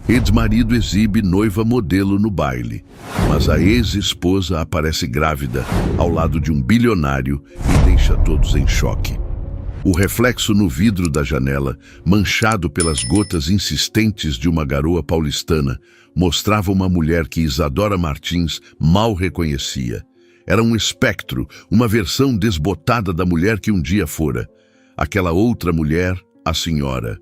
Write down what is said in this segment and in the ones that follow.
Ex-marido exibe noiva modelo no baile, mas a ex-esposa aparece grávida ao lado de um bilionário e deixa todos em choque. O reflexo no vidro da janela, manchado pelas gotas insistentes de uma garoa paulistana, mostrava uma mulher que Isadora Martins mal reconhecia. Era um espectro, uma versão desbotada da mulher que um dia fora. Aquela outra mulher, a senhora.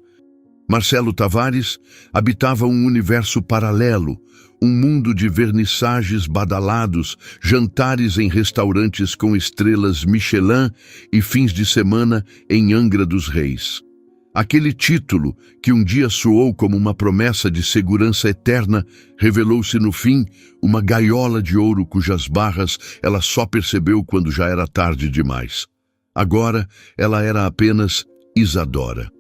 Marcelo Tavares habitava um universo paralelo, um mundo de vernissagens badalados, jantares em restaurantes com estrelas Michelin e fins de semana em Angra dos Reis. Aquele título, que um dia soou como uma promessa de segurança eterna, revelou-se no fim uma gaiola de ouro cujas barras ela só percebeu quando já era tarde demais. Agora ela era apenas Isadora.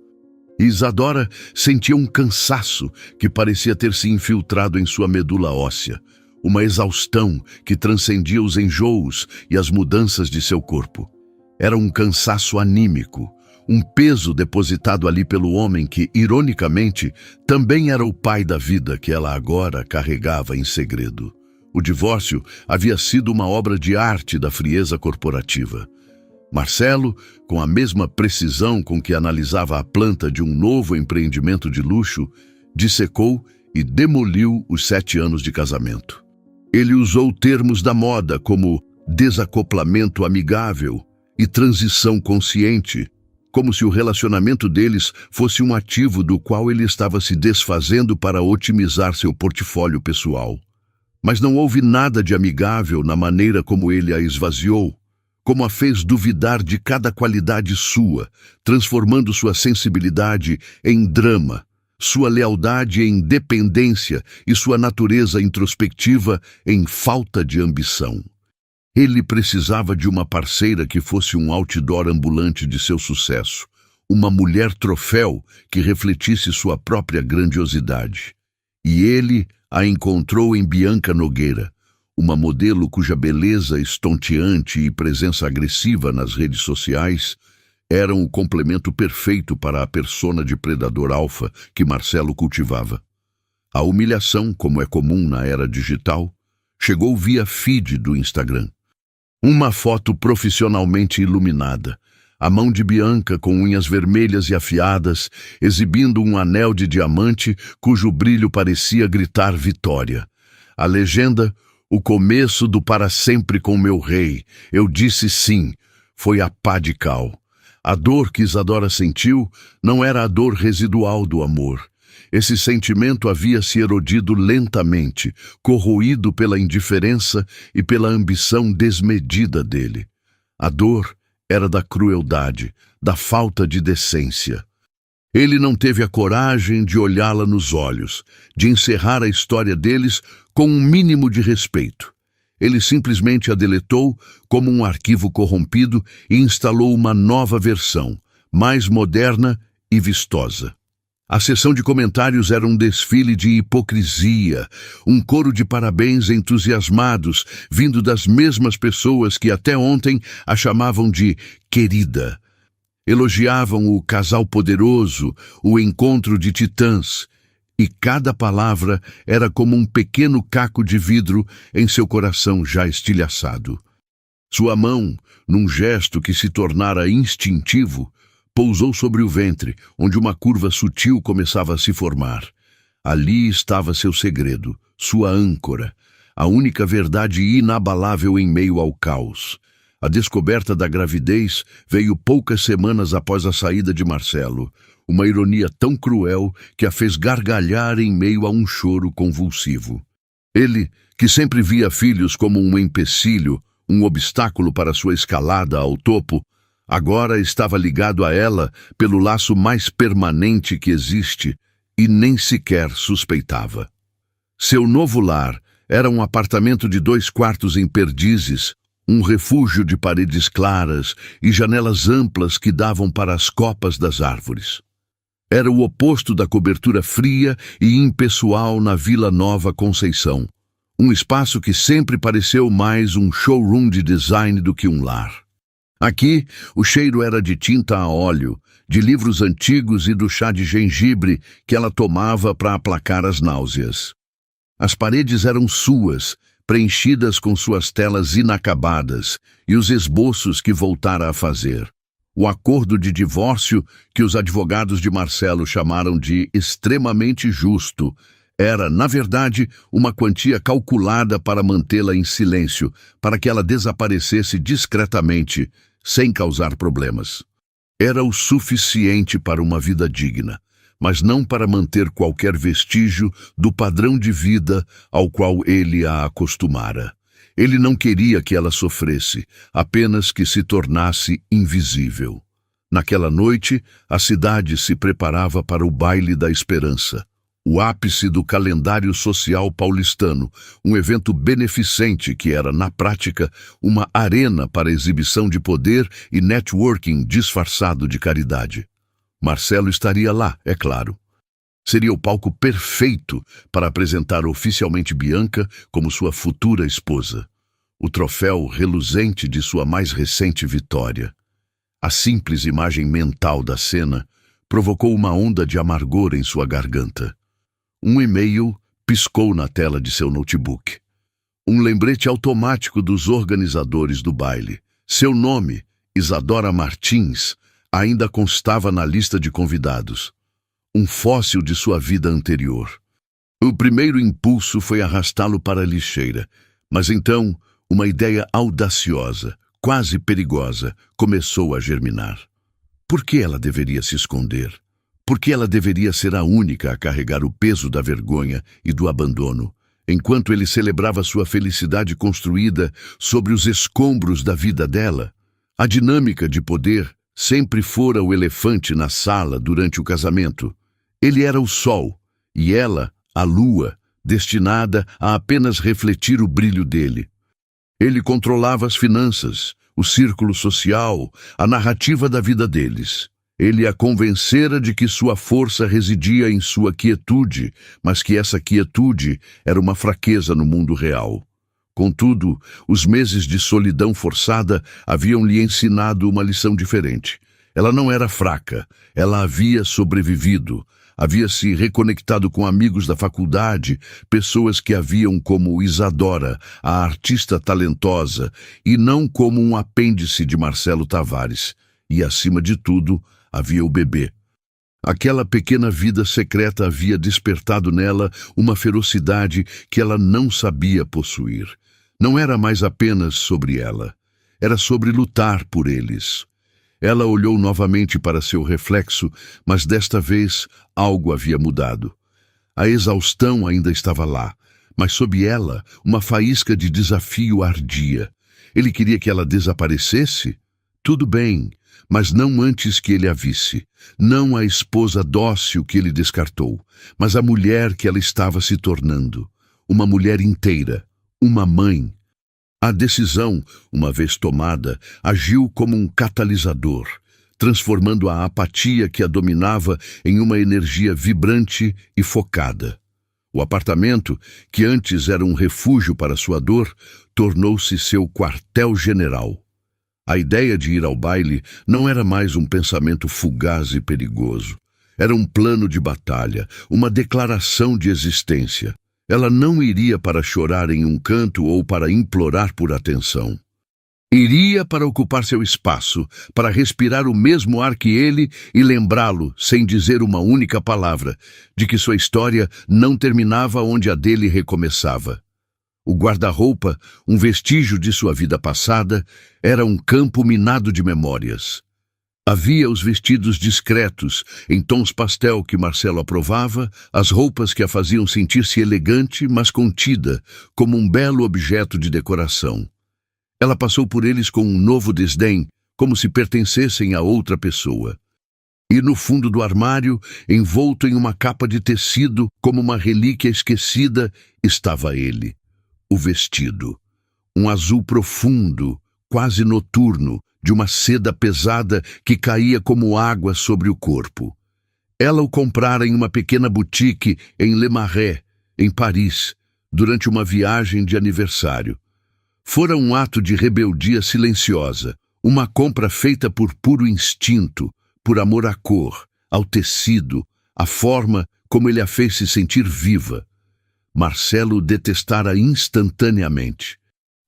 Isadora sentia um cansaço que parecia ter se infiltrado em sua medula óssea, uma exaustão que transcendia os enjoos e as mudanças de seu corpo. Era um cansaço anímico, um peso depositado ali pelo homem que, ironicamente, também era o pai da vida que ela agora carregava em segredo. O divórcio havia sido uma obra de arte da frieza corporativa. Marcelo, com a mesma precisão com que analisava a planta de um novo empreendimento de luxo, dissecou e demoliu os 7 anos de casamento. Ele usou termos da moda como desacoplamento amigável e transição consciente, como se o relacionamento deles fosse um ativo do qual ele estava se desfazendo para otimizar seu portfólio pessoal. Mas não houve nada de amigável na maneira como ele a esvaziou, como a fez duvidar de cada qualidade sua, transformando sua sensibilidade em drama, sua lealdade em dependência e sua natureza introspectiva em falta de ambição. Ele precisava de uma parceira que fosse um outdoor ambulante de seu sucesso, uma mulher troféu que refletisse sua própria grandiosidade. E ele a encontrou em Bianca Nogueira, uma modelo cuja beleza estonteante e presença agressiva nas redes sociais eram o complemento perfeito para a persona de predador alfa que Marcelo cultivava. A humilhação, como é comum na era digital, chegou via feed do Instagram. Uma foto profissionalmente iluminada, a mão de Bianca com unhas vermelhas e afiadas, exibindo um anel de diamante cujo brilho parecia gritar vitória. A legenda: "O começo do para sempre com meu rei. Eu disse sim." Foi a pá de cal. A dor que Isadora sentiu não era a dor residual do amor. Esse sentimento havia se erodido lentamente, corroído pela indiferença e pela ambição desmedida dele. A dor era da crueldade, da falta de decência. Ele não teve a coragem de olhá-la nos olhos, de encerrar a história deles com um mínimo de respeito. Ele simplesmente a deletou como um arquivo corrompido e instalou uma nova versão, mais moderna e vistosa. A sessão de comentários era um desfile de hipocrisia, um coro de parabéns entusiasmados, vindo das mesmas pessoas que até ontem a chamavam de querida. Elogiavam o casal poderoso, o encontro de titãs, e cada palavra era como um pequeno caco de vidro em seu coração já estilhaçado. Sua mão, num gesto que se tornara instintivo, pousou sobre o ventre, onde uma curva sutil começava a se formar. Ali estava seu segredo, sua âncora, a única verdade inabalável em meio ao caos. A descoberta da gravidez veio poucas semanas após a saída de Marcelo, uma ironia tão cruel que a fez gargalhar em meio a um choro convulsivo. Ele, que sempre via filhos como um empecilho, um obstáculo para sua escalada ao topo, agora estava ligado a ela pelo laço mais permanente que existe e nem sequer suspeitava. Seu novo lar era um apartamento de 2 quartos em Perdizes, um refúgio de paredes claras e janelas amplas que davam para as copas das árvores. Era o oposto da cobertura fria e impessoal na Vila Nova Conceição, um espaço que sempre pareceu mais um showroom de design do que um lar. Aqui, o cheiro era de tinta a óleo, de livros antigos e do chá de gengibre que ela tomava para aplacar as náuseas. As paredes eram suas, preenchidas com suas telas inacabadas e os esboços que voltara a fazer. O acordo de divórcio, que os advogados de Marcelo chamaram de extremamente justo, era, na verdade, uma quantia calculada para mantê-la em silêncio, para que ela desaparecesse discretamente, sem causar problemas. Era o suficiente para uma vida digna, mas não para manter qualquer vestígio do padrão de vida ao qual ele a acostumara. Ele não queria que ela sofresse, apenas que se tornasse invisível. Naquela noite, a cidade se preparava para o baile da esperança, o ápice do calendário social paulistano, um evento beneficente que era, na prática, uma arena para exibição de poder e networking disfarçado de caridade. Marcelo estaria lá, é claro. Seria o palco perfeito para apresentar oficialmente Bianca como sua futura esposa, o troféu reluzente de sua mais recente vitória. A simples imagem mental da cena provocou uma onda de amargor em sua garganta. Um e-mail piscou na tela de seu notebook. Um lembrete automático dos organizadores do baile. Seu nome, Isadora Martins, ainda constava na lista de convidados. Um fóssil de sua vida anterior. O primeiro impulso foi arrastá-lo para a lixeira, mas então uma ideia audaciosa, quase perigosa, começou a germinar. Por que ela deveria se esconder? Por que ela deveria ser a única a carregar o peso da vergonha e do abandono, enquanto ele celebrava sua felicidade construída sobre os escombros da vida dela? A dinâmica de poder sempre fora o elefante na sala durante o casamento. Ele era o sol, e ela, a lua, destinada a apenas refletir o brilho dele. Ele controlava as finanças, o círculo social, a narrativa da vida deles. Ele a convencera de que sua força residia em sua quietude, mas que essa quietude era uma fraqueza no mundo real. Contudo, os meses de solidão forçada haviam lhe ensinado uma lição diferente. Ela não era fraca, ela havia sobrevivido, havia se reconectado com amigos da faculdade, pessoas que a viam como Isadora, a artista talentosa, e não como um apêndice de Marcelo Tavares. E, acima de tudo, havia o bebê. Aquela pequena vida secreta havia despertado nela uma ferocidade que ela não sabia possuir. Não era mais apenas sobre ela, era sobre lutar por eles. Ela olhou novamente para seu reflexo, mas desta vez algo havia mudado. A exaustão ainda estava lá, mas sob ela uma faísca de desafio ardia. Ele queria que ela desaparecesse? Tudo bem, mas não antes que ele a visse. Não a esposa dócil que ele descartou, mas a mulher que ela estava se tornando. Uma mulher inteira, uma mãe. A decisão, uma vez tomada, agiu como um catalisador, transformando a apatia que a dominava em uma energia vibrante e focada. O apartamento, que antes era um refúgio para sua dor, tornou-se seu quartel-general. A ideia de ir ao baile não era mais um pensamento fugaz e perigoso. Era um plano de batalha, uma declaração de existência. Ela não iria para chorar em um canto ou para implorar por atenção. Iria para ocupar seu espaço, para respirar o mesmo ar que ele e lembrá-lo, sem dizer uma única palavra, de que sua história não terminava onde a dele recomeçava. O guarda-roupa, um vestígio de sua vida passada, era um campo minado de memórias. Havia os vestidos discretos, em tons pastel que Marcelo aprovava, as roupas que a faziam sentir-se elegante, mas contida, como um belo objeto de decoração. Ela passou por eles com um novo desdém, como se pertencessem a outra pessoa. E no fundo do armário, envolto em uma capa de tecido, como uma relíquia esquecida, estava ele. O vestido. Um azul profundo, quase noturno, de uma seda pesada que caía como água sobre o corpo. Ela o comprara em uma pequena boutique em Le Marais, em Paris, durante uma viagem de aniversário. Fora um ato de rebeldia silenciosa, uma compra feita por puro instinto, por amor à cor, ao tecido, à forma como ele a fez se sentir viva. Marcelo detestara instantaneamente.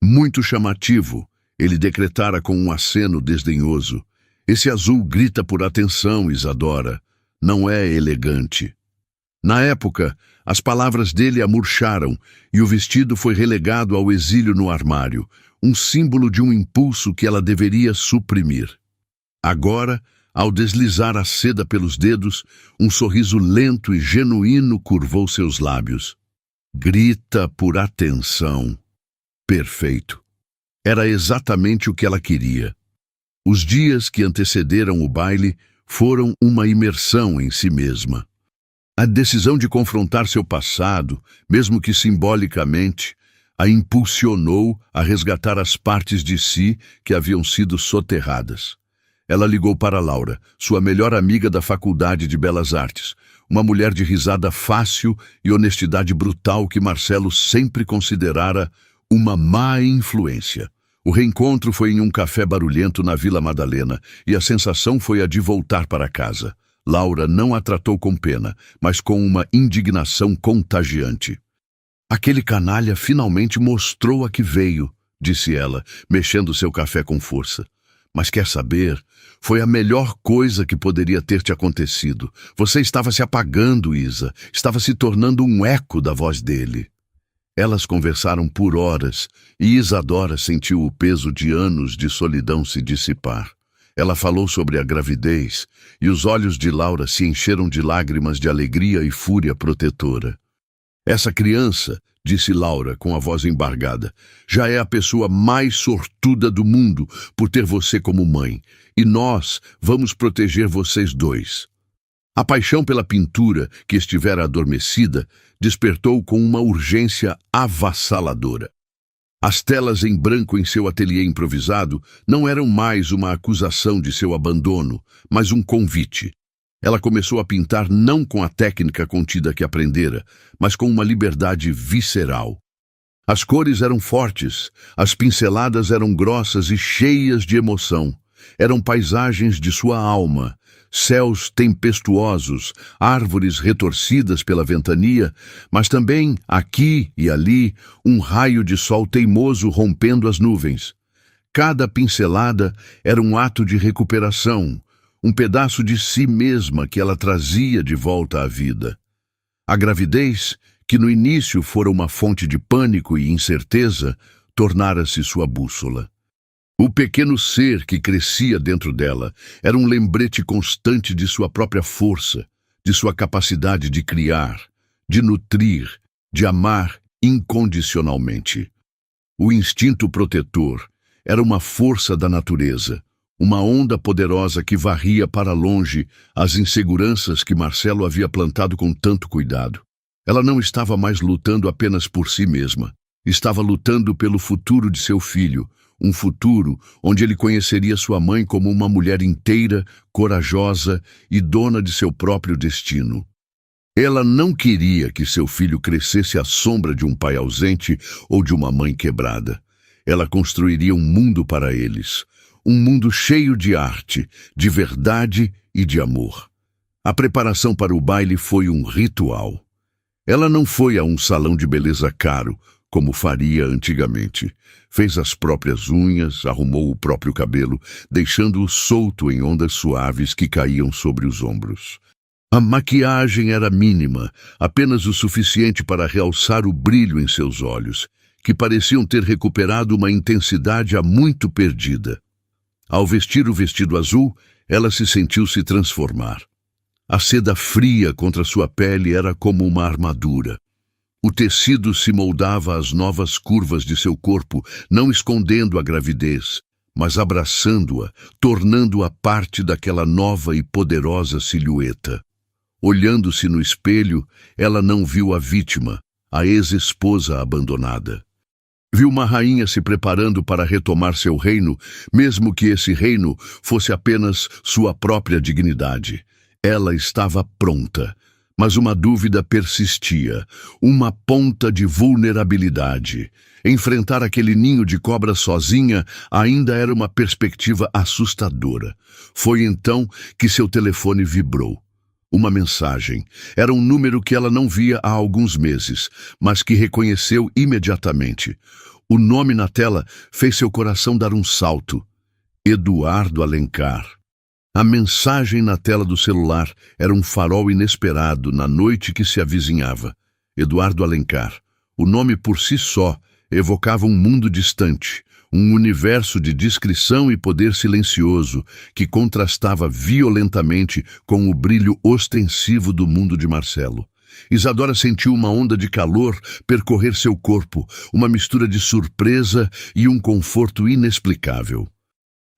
Muito chamativo, ele decretara com um aceno desdenhoso: esse azul grita por atenção, Isadora. Não é elegante. Na época, as palavras dele a murcharam e o vestido foi relegado ao exílio no armário, um símbolo de um impulso que ela deveria suprimir. Agora, ao deslizar a seda pelos dedos, um sorriso lento e genuíno curvou seus lábios. Grita por atenção. Perfeito. Era exatamente o que ela queria. Os dias que antecederam o baile foram uma imersão em si mesma. A decisão de confrontar seu passado, mesmo que simbolicamente, a impulsionou a resgatar as partes de si que haviam sido soterradas. Ela ligou para Laura, sua melhor amiga da Faculdade de Belas Artes, uma mulher de risada fácil e honestidade brutal que Marcelo sempre considerara uma má influência. O reencontro foi em um café barulhento na Vila Madalena e a sensação foi a de voltar para casa. Laura não a tratou com pena, mas com uma indignação contagiante. Aquele canalha finalmente mostrou a que veio, disse ela, mexendo seu café com força. Mas quer saber? Foi a melhor coisa que poderia ter te acontecido. Você estava se apagando, Isa. Estava se tornando um eco da voz dele. Elas conversaram por horas e Isadora sentiu o peso de anos de solidão se dissipar. Ela falou sobre a gravidez e os olhos de Laura se encheram de lágrimas de alegria e fúria protetora. Essa criança, disse Laura com a voz embargada, já é a pessoa mais sortuda do mundo por ter você como mãe, e nós vamos proteger vocês dois. A paixão pela pintura, que estivera adormecida, despertou com uma urgência avassaladora. As telas em branco em seu ateliê improvisado não eram mais uma acusação de seu abandono, mas um convite. Ela começou a pintar não com a técnica contida que aprendera, mas com uma liberdade visceral. As cores eram fortes, as pinceladas eram grossas e cheias de emoção. Eram paisagens de sua alma, céus tempestuosos, árvores retorcidas pela ventania, mas também, aqui e ali, um raio de sol teimoso rompendo as nuvens. Cada pincelada era um ato de recuperação, um pedaço de si mesma que ela trazia de volta à vida. A gravidez, que no início fora uma fonte de pânico e incerteza, tornara-se sua bússola. O pequeno ser que crescia dentro dela era um lembrete constante de sua própria força, de sua capacidade de criar, de nutrir, de amar incondicionalmente. O instinto protetor era uma força da natureza, uma onda poderosa que varria para longe as inseguranças que Marcelo havia plantado com tanto cuidado. Ela não estava mais lutando apenas por si mesma, estava lutando pelo futuro de seu filho, um futuro onde ele conheceria sua mãe como uma mulher inteira, corajosa e dona de seu próprio destino. Ela não queria que seu filho crescesse à sombra de um pai ausente ou de uma mãe quebrada. Ela construiria um mundo para eles, um mundo cheio de arte, de verdade e de amor. A preparação para o baile foi um ritual. Ela não foi a um salão de beleza caro, como faria antigamente. Fez as próprias unhas, arrumou o próprio cabelo, deixando-o solto em ondas suaves que caíam sobre os ombros. A maquiagem era mínima, apenas o suficiente para realçar o brilho em seus olhos, que pareciam ter recuperado uma intensidade há muito perdida. Ao vestir o vestido azul, ela se sentiu se transformar. A seda fria contra sua pele era como uma armadura. O tecido se moldava às novas curvas de seu corpo, não escondendo a gravidez, mas abraçando-a, tornando-a parte daquela nova e poderosa silhueta. Olhando-se no espelho, ela não viu a vítima, a ex-esposa abandonada. Viu uma rainha se preparando para retomar seu reino, mesmo que esse reino fosse apenas sua própria dignidade. Ela estava pronta, Mas uma dúvida persistia, uma ponta de vulnerabilidade. Enfrentar aquele ninho de cobra sozinha ainda era uma perspectiva assustadora. Foi então que seu telefone vibrou. Uma mensagem. Era um número que ela não via há alguns meses, mas que reconheceu imediatamente. O nome na tela fez seu coração dar um salto. Eduardo Alencar. A mensagem na tela do celular era um farol inesperado na noite que se avizinhava. Eduardo Alencar. O nome por si só evocava um mundo distante, um universo de discrição e poder silencioso que contrastava violentamente com o brilho ostensivo do mundo de Marcelo. Isadora sentiu uma onda de calor percorrer seu corpo, uma mistura de surpresa e um conforto inexplicável.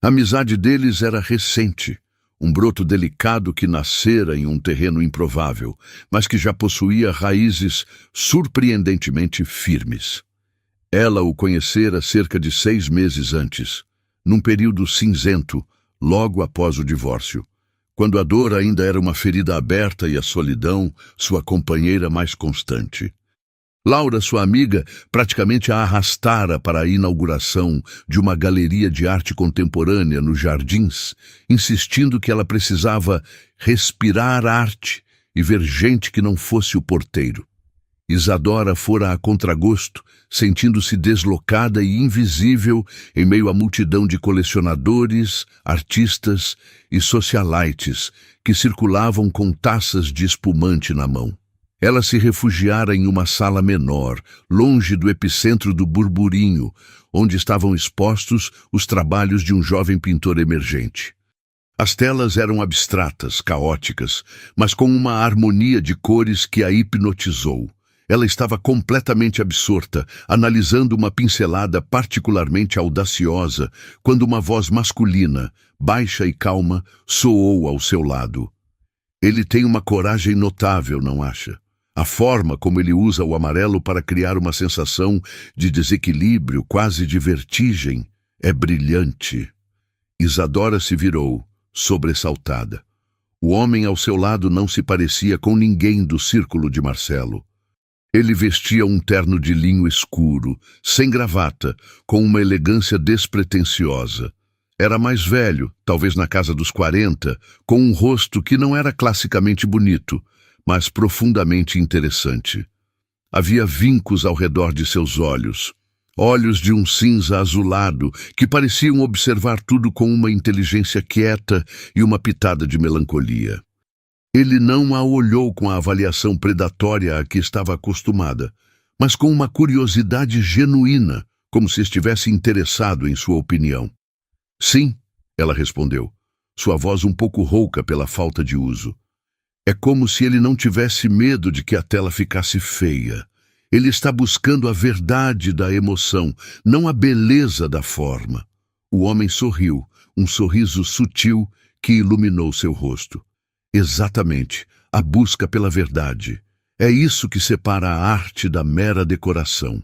A amizade deles era recente. Um broto delicado que nascera em um terreno improvável, mas que já possuía raízes surpreendentemente firmes. Ela o conhecera cerca de 6 meses antes, num período cinzento, logo após o divórcio, quando a dor ainda era uma ferida aberta e a solidão sua companheira mais constante. Laura, sua amiga, praticamente a arrastara para a inauguração de uma galeria de arte contemporânea nos Jardins, insistindo que ela precisava respirar arte e ver gente que não fosse o porteiro. Isadora fora a contragosto, sentindo-se deslocada e invisível em meio à multidão de colecionadores, artistas e socialites que circulavam com taças de espumante na mão. Ela se refugiara em uma sala menor, longe do epicentro do burburinho, onde estavam expostos os trabalhos de um jovem pintor emergente. As telas eram abstratas, caóticas, mas com uma harmonia de cores que a hipnotizou. Ela estava completamente absorta, analisando uma pincelada particularmente audaciosa, quando uma voz masculina, baixa e calma, soou ao seu lado. Ele tem uma coragem notável, não acha? A forma como ele usa o amarelo para criar uma sensação de desequilíbrio, quase de vertigem, é brilhante. Isadora se virou, sobressaltada. O homem ao seu lado não se parecia com ninguém do círculo de Marcelo. Ele vestia um terno de linho escuro, sem gravata, com uma elegância despretensiosa. Era mais velho, talvez na casa dos 40, com um rosto que não era classicamente bonito, mas profundamente interessante. Havia vincos ao redor de seus olhos, olhos de um cinza azulado que pareciam observar tudo com uma inteligência quieta e uma pitada de melancolia. Ele não a olhou com a avaliação predatória a que estava acostumada, mas com uma curiosidade genuína, como se estivesse interessado em sua opinião. Sim, ela respondeu, sua voz um pouco rouca pela falta de uso. É como se ele não tivesse medo de que a tela ficasse feia. Ele está buscando a verdade da emoção, não a beleza da forma. O homem sorriu, um sorriso sutil que iluminou seu rosto. Exatamente, a busca pela verdade. É isso que separa a arte da mera decoração.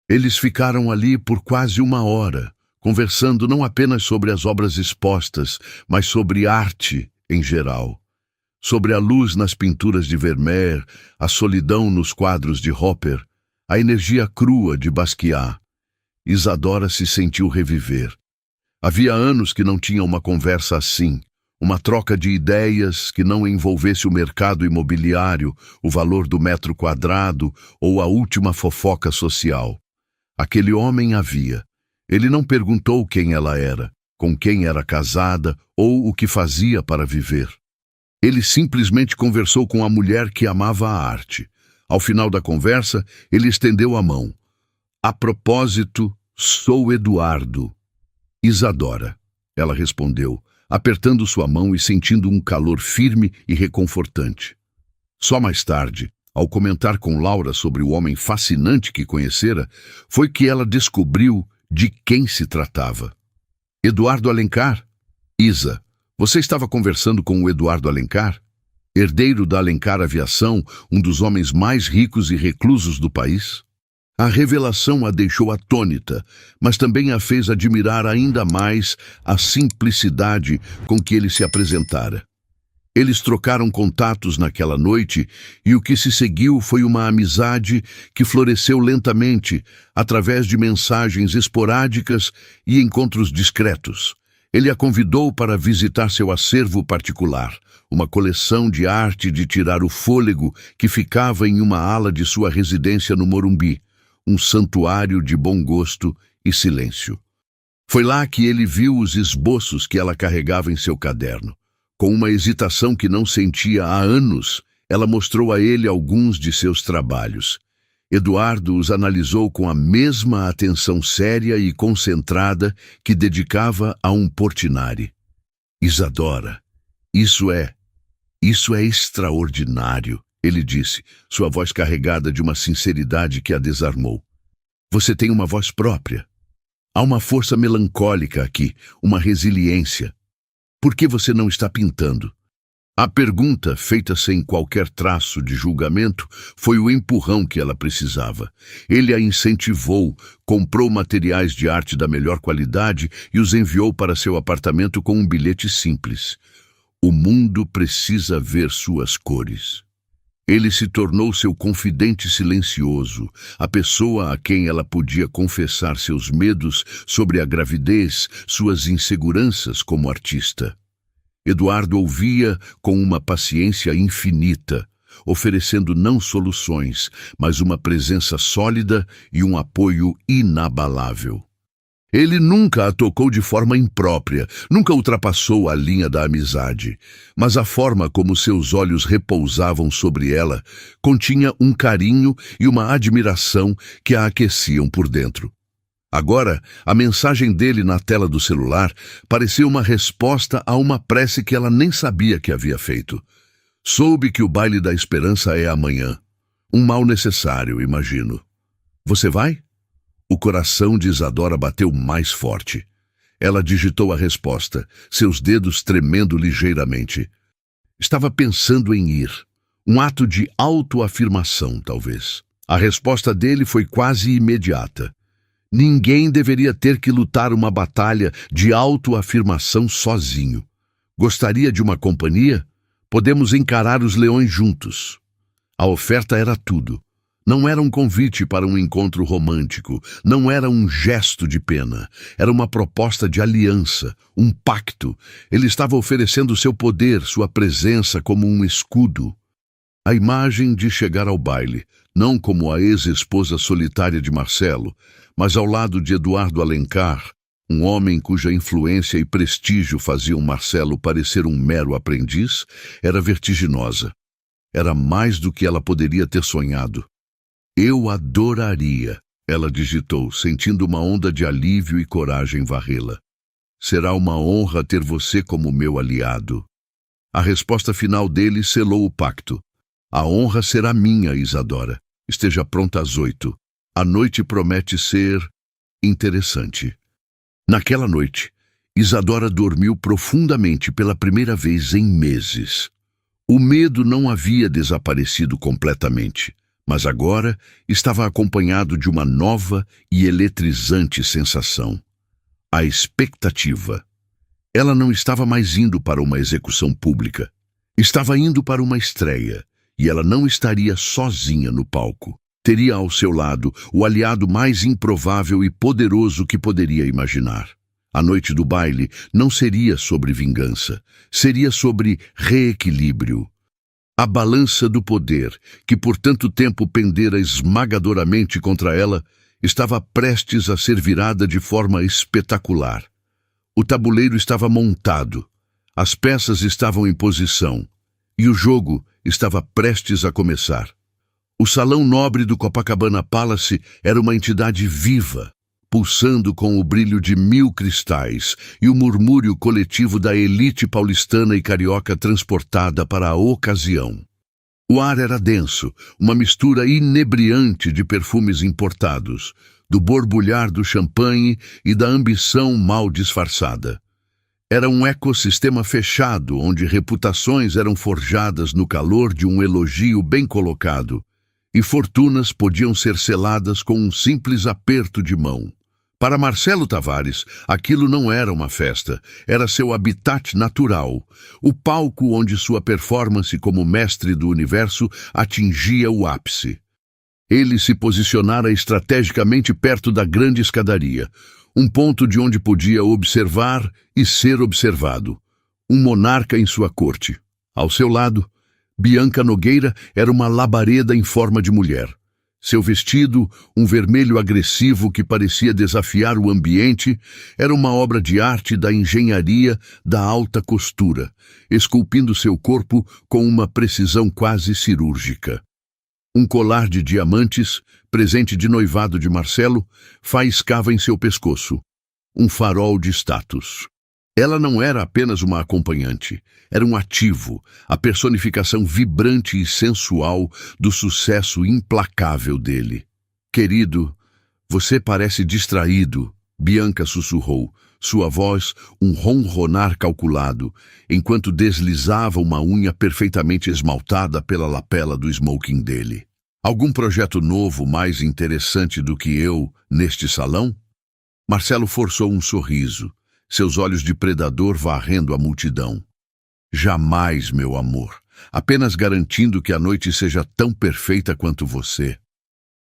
Eles ficaram ali por quase 1 hora, conversando não apenas sobre as obras expostas, mas sobre arte em geral. Sobre a luz nas pinturas de Vermeer, a solidão nos quadros de Hopper, a energia crua de Basquiat. Isadora se sentiu reviver. Havia anos que não tinha uma conversa assim, uma troca de ideias que não envolvesse o mercado imobiliário, o valor do metro quadrado ou a última fofoca social. Aquele homem havia. Ele não perguntou quem ela era, com quem era casada ou o que fazia para viver. Ele simplesmente conversou com a mulher que amava a arte. Ao final da conversa, ele estendeu a mão. A propósito, sou Eduardo. Isadora, ela respondeu, apertando sua mão e sentindo um calor firme e reconfortante. Só mais tarde, ao comentar com Laura sobre o homem fascinante que conhecera, foi que ela descobriu de quem se tratava. Eduardo Alencar? Isa, você estava conversando com o Eduardo Alencar? Herdeiro da Alencar Aviação, um dos homens mais ricos e reclusos do país? A revelação a deixou atônita, mas também a fez admirar ainda mais a simplicidade com que ele se apresentara. Eles trocaram contatos naquela noite e o que se seguiu foi uma amizade que floresceu lentamente através de mensagens esporádicas e encontros discretos. Ele a convidou para visitar seu acervo particular, uma coleção de arte de tirar o fôlego que ficava em uma ala de sua residência no Morumbi, um santuário de bom gosto e silêncio. Foi lá que ele viu os esboços que ela carregava em seu caderno. Com uma hesitação que não sentia há anos, ela mostrou a ele alguns de seus trabalhos. Eduardo os analisou com a mesma atenção séria e concentrada que dedicava a um Portinari. Isadora, isso é extraordinário, ele disse, sua voz carregada de uma sinceridade que a desarmou. Você tem uma voz própria. Há uma força melancólica aqui, uma resiliência. Por que você não está pintando? A pergunta, feita sem qualquer traço de julgamento, foi o empurrão que ela precisava. Ele a incentivou, comprou materiais de arte da melhor qualidade e os enviou para seu apartamento com um bilhete simples. O mundo precisa ver suas cores. Ele se tornou seu confidente silencioso, a pessoa a quem ela podia confessar seus medos sobre a gravidez, suas inseguranças como artista. Eduardo ouvia com uma paciência infinita, oferecendo não soluções, mas uma presença sólida e um apoio inabalável. Ele nunca a tocou de forma imprópria, nunca ultrapassou a linha da amizade, mas a forma como seus olhos repousavam sobre ela continha um carinho e uma admiração que a aqueciam por dentro. Agora, a mensagem dele na tela do celular parecia uma resposta a uma prece que ela nem sabia que havia feito. Soube que o baile da esperança é amanhã. Um mal necessário, imagino. Você vai? O coração de Isadora bateu mais forte. Ela digitou a resposta, seus dedos tremendo ligeiramente. Estava pensando em ir. Um ato de autoafirmação, talvez. A resposta dele foi quase imediata. Ninguém deveria ter que lutar uma batalha de autoafirmação sozinho. Gostaria de uma companhia? Podemos encarar os leões juntos. A oferta era tudo. Não era um convite para um encontro romântico, não era um gesto de pena, era uma proposta de aliança, um pacto. Ele estava oferecendo seu poder, sua presença como um escudo. A imagem de chegar ao baile, não como a ex-esposa solitária de Marcelo, mas ao lado de Eduardo Alencar, um homem cuja influência e prestígio faziam Marcelo parecer um mero aprendiz, era vertiginosa. Era mais do que ela poderia ter sonhado. Eu adoraria, ela digitou, sentindo uma onda de alívio e coragem varrê-la. Será uma honra ter você como meu aliado. A resposta final dele selou o pacto. A honra será minha, Isadora. Esteja pronta às 8. A noite promete ser interessante. Naquela noite, Isadora dormiu profundamente pela primeira vez em meses. O medo não havia desaparecido completamente, mas agora estava acompanhado de uma nova e eletrizante sensação. A expectativa. Ela não estava mais indo para uma execução pública. Estava indo para uma estreia, e ela não estaria sozinha no palco. Teria ao seu lado o aliado mais improvável e poderoso que poderia imaginar. A noite do baile não seria sobre vingança, seria sobre reequilíbrio. A balança do poder, que por tanto tempo pendera esmagadoramente contra ela, estava prestes a ser virada de forma espetacular. O tabuleiro estava montado, as peças estavam em posição, e o jogo estava prestes a começar. O salão nobre do Copacabana Palace era uma entidade viva, pulsando com o brilho de 1000 cristais e o murmúrio coletivo da elite paulistana e carioca transportada para a ocasião. O ar era denso, uma mistura inebriante de perfumes importados, do borbulhar do champanhe e da ambição mal disfarçada. Era um ecossistema fechado, onde reputações eram forjadas no calor de um elogio bem colocado, e fortunas podiam ser seladas com um simples aperto de mão. Para Marcelo Tavares, aquilo não era uma festa, era seu habitat natural, o palco onde sua performance como mestre do universo atingia o ápice. Ele se posicionara estrategicamente perto da grande escadaria, um ponto de onde podia observar e ser observado. Um monarca em sua corte. Ao seu lado, Bianca Nogueira era uma labareda em forma de mulher. Seu vestido, um vermelho agressivo que parecia desafiar o ambiente, era uma obra de arte da engenharia da alta costura, esculpindo seu corpo com uma precisão quase cirúrgica. Um colar de diamantes, presente de noivado de Marcelo, faiscava em seu pescoço. Um farol de status. Ela não era apenas uma acompanhante, era um ativo, a personificação vibrante e sensual do sucesso implacável dele. Querido, você parece distraído, Bianca sussurrou, sua voz um ronronar calculado, enquanto deslizava uma unha perfeitamente esmaltada pela lapela do smoking dele. Algum projeto novo mais interessante do que eu neste salão? Marcelo forçou um sorriso, seus olhos de predador varrendo a multidão. Jamais, meu amor, apenas garantindo que a noite seja tão perfeita quanto você.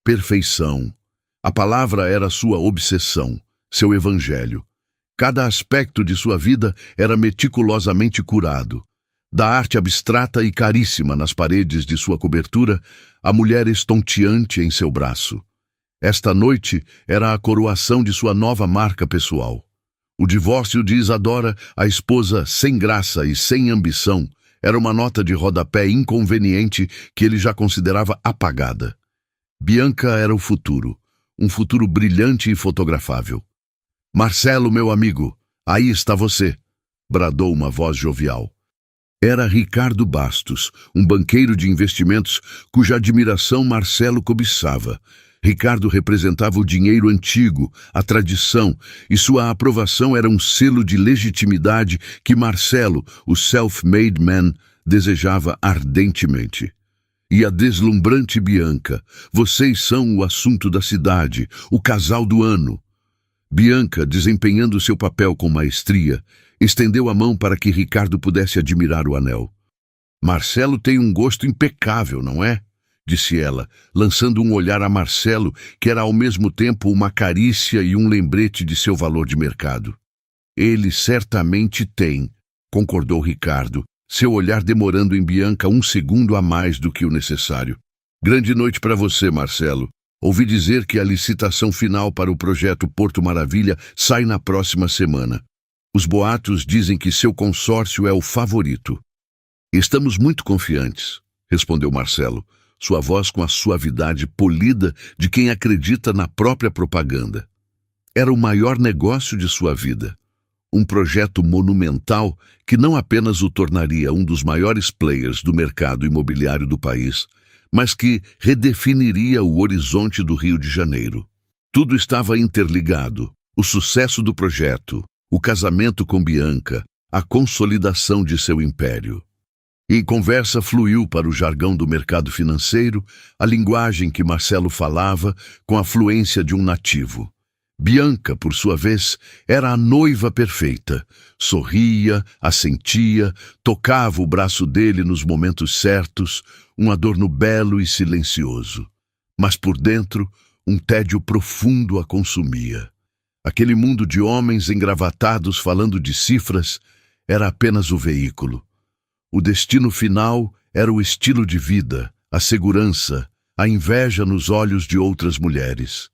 Perfeição. A palavra era sua obsessão, seu evangelho. Cada aspecto de sua vida era meticulosamente curado. Da arte abstrata e caríssima nas paredes de sua cobertura, a mulher estonteante em seu braço. Esta noite era a coroação de sua nova marca pessoal. O divórcio de Isadora, a esposa sem graça e sem ambição, era uma nota de rodapé inconveniente que ele já considerava apagada. Bianca era o futuro, um futuro brilhante e fotografável. Marcelo, meu amigo, aí está você, bradou uma voz jovial. Era Ricardo Bastos, um banqueiro de investimentos cuja admiração Marcelo cobiçava. Ricardo representava o dinheiro antigo, a tradição, e sua aprovação era um selo de legitimidade que Marcelo, o self-made man, desejava ardentemente. E a deslumbrante Bianca, vocês são o assunto da cidade, o casal do ano. Bianca, desempenhando seu papel com maestria, estendeu a mão para que Ricardo pudesse admirar o anel. Marcelo tem um gosto impecável, não é? Disse ela, lançando um olhar a Marcelo, que era ao mesmo tempo uma carícia e um lembrete de seu valor de mercado. Ele certamente tem, concordou Ricardo, seu olhar demorando em Bianca um segundo a mais do que o necessário. Grande noite para você, Marcelo. Ouvi dizer que a licitação final para o projeto Porto Maravilha sai na próxima semana. Os boatos dizem que seu consórcio é o favorito. Estamos muito confiantes, respondeu Marcelo, sua voz com a suavidade polida de quem acredita na própria propaganda. Era o maior negócio de sua vida. Um projeto monumental que não apenas o tornaria um dos maiores players do mercado imobiliário do país, mas que redefiniria o horizonte do Rio de Janeiro. Tudo estava interligado: o sucesso do projeto, o casamento com Bianca, a consolidação de seu império. E conversa fluiu para o jargão do mercado financeiro, a linguagem que Marcelo falava com a fluência de um nativo. Bianca, por sua vez, era a noiva perfeita. Sorria, assentia, tocava o braço dele nos momentos certos, um adorno belo e silencioso. Mas por dentro, um tédio profundo a consumia. Aquele mundo de homens engravatados falando de cifras era apenas o veículo. O destino final era o estilo de vida, a segurança, a inveja nos olhos de outras mulheres.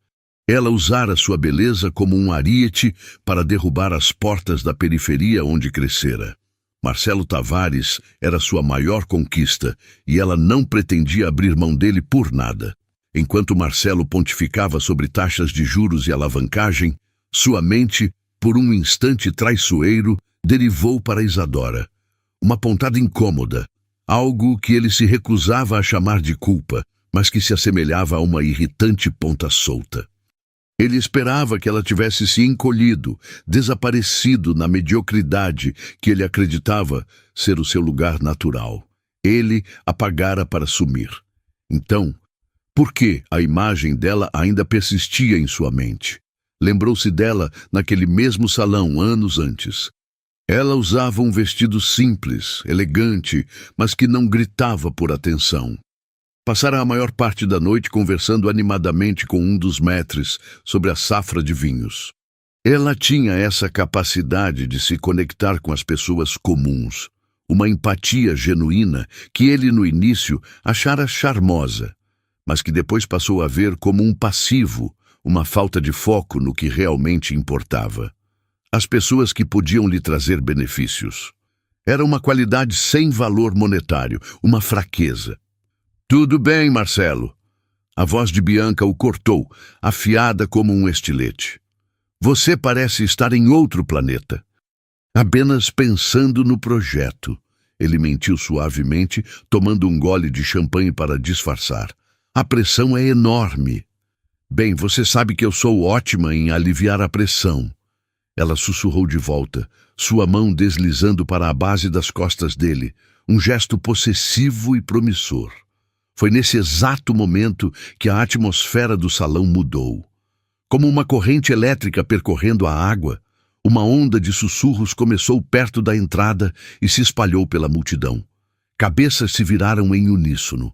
Ela usara sua beleza como um ariete para derrubar as portas da periferia onde crescera. Marcelo Tavares era sua maior conquista e ela não pretendia abrir mão dele por nada. Enquanto Marcelo pontificava sobre taxas de juros e alavancagem, sua mente, por um instante traiçoeiro, derivou para Isadora. Uma pontada incômoda, algo que ele se recusava a chamar de culpa, mas que se assemelhava a uma irritante ponta solta. Ele esperava que ela tivesse se encolhido, desaparecido na mediocridade que ele acreditava ser o seu lugar natural. Ele a pagara para sumir. Então, por que a imagem dela ainda persistia em sua mente? Lembrou-se dela naquele mesmo salão anos antes. Ela usava um vestido simples, elegante, mas que não gritava por atenção. Passara a maior parte da noite conversando animadamente com um dos maîtres sobre a safra de vinhos. Ela tinha essa capacidade de se conectar com as pessoas comuns, uma empatia genuína que ele no início achara charmosa, mas que depois passou a ver como um passivo, uma falta de foco no que realmente importava. As pessoas que podiam lhe trazer benefícios. Era uma qualidade sem valor monetário, uma fraqueza. "Tudo bem, Marcelo." A voz de Bianca o cortou, afiada como um estilete. "Você parece estar em outro planeta." "Apenas pensando no projeto." Ele mentiu suavemente, tomando um gole de champanhe para disfarçar. "A pressão é enorme." "Bem, você sabe que eu sou ótima em aliviar a pressão." Ela sussurrou de volta, sua mão deslizando para a base das costas dele, um gesto possessivo e promissor. Foi nesse exato momento que a atmosfera do salão mudou. Como uma corrente elétrica percorrendo a água, uma onda de sussurros começou perto da entrada e se espalhou pela multidão. Cabeças se viraram em uníssono.